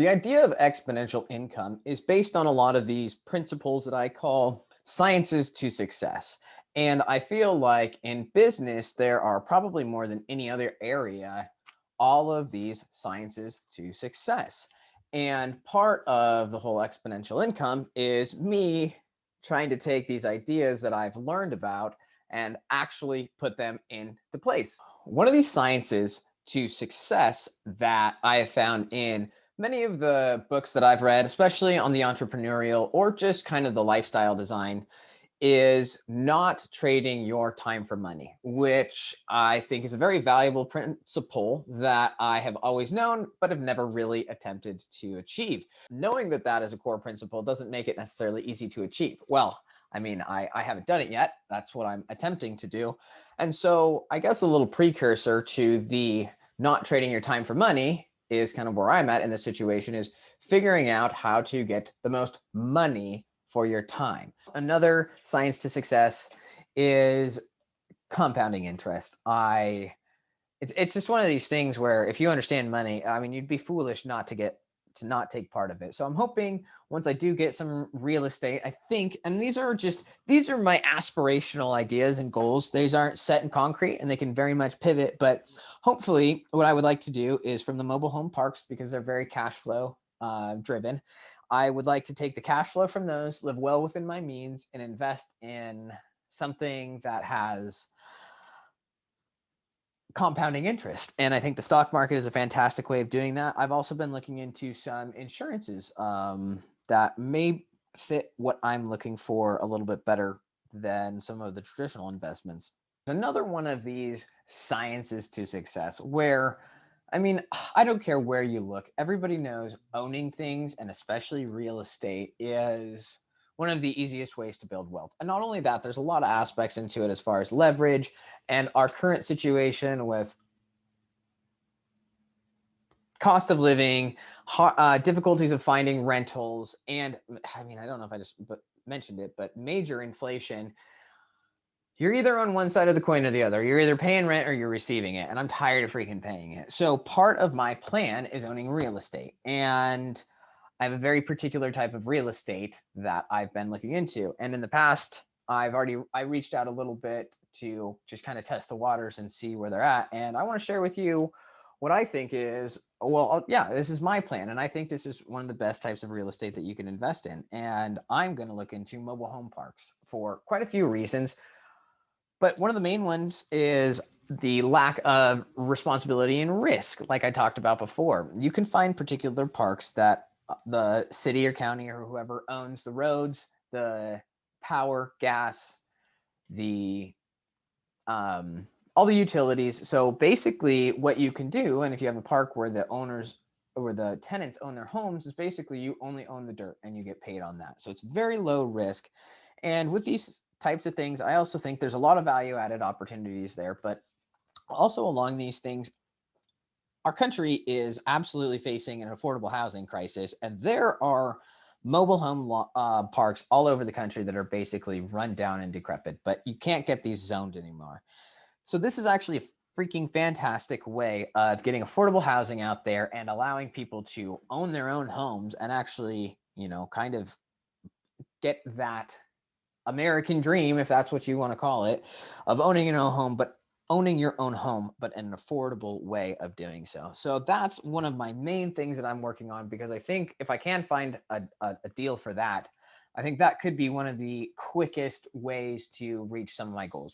The idea of exponential income is based on a lot of these principles that I call sciences to success. And I feel like in business, there are probably more than any other area, all of these sciences to success. And part of the whole exponential income is me trying to take these ideas that I've learned about and actually put them into place. One of these sciences to success that I have found in many of the books that I've read, especially on the entrepreneurial or just kind of the lifestyle design, is not trading your time for money, which I think is a very valuable principle that I have always known, but have never really attempted to achieve. Knowing that that is a core principle doesn't make it necessarily easy to achieve. Well, I mean, I haven't done it yet. That's what I'm attempting to do. And so I guess a little precursor to the not trading your time for money is kind of where I'm at in this situation is figuring out how to get the most money for your time. Another science to success is compounding interest. It's just one of these things where if you understand money, I mean, you'd be foolish not to not take part of it. So I'm hoping once I do get some real estate, I think, and these are my aspirational ideas and goals. These aren't set in concrete and they can very much pivot, but hopefully what I would like to do is from the mobile home parks, because they're very cash flow driven, I would like to take the cash flow from those, live well within my means, and invest in something that has compounding interest. And I think the stock market is a fantastic way of doing that. I've also been looking into some insurances that may fit what I'm looking for a little bit better than some of the traditional investments. Another one of these sciences to success where I mean, I don't care where you look. Everybody knows owning things and especially real estate is one of the easiest ways to build wealth. And not only that, there's a lot of aspects into it as far as leverage and our current situation with cost of living, difficulties of finding rentals, and I mean, I don't know if I just mentioned it, but major inflation. You're either on one side of the coin or the other. You're either paying rent or you're receiving it. And I'm tired of freaking paying it. So part of my plan is owning real estate. And I have a very particular type of real estate that I've been looking into. And in the past, I reached out a little bit to just kind of test the waters and see where they're at. And I want to share with you what I think is, well, yeah, this is my plan. And I think this is one of the best types of real estate that you can invest in. And I'm going to look into mobile home parks for quite a few reasons. But one of the main ones is the lack of responsibility and risk, like I talked about before. You can find particular parks that the city or county or whoever owns the roads, the power, gas, the all the utilities. So basically, what you can do, and if you have a park where the owners or the tenants own their homes, is basically you only own the dirt and you get paid on that. So it's very low risk. And with these types of things, I also think there's a lot of value added opportunities there. But also along these things, our country is absolutely facing an affordable housing crisis, and there are mobile home parks all over the country that are basically run down and decrepit, but you can't get these zoned anymore. So this is actually a freaking fantastic way of getting affordable housing out there and allowing people to own their own homes and actually, kind of get that American dream, if that's what you want to call it, of owning your own home, but owning your own home, but an affordable way of doing so. So that's one of my main things that I'm working on, because I think if I can find a deal for that, I think that could be one of the quickest ways to reach some of my goals.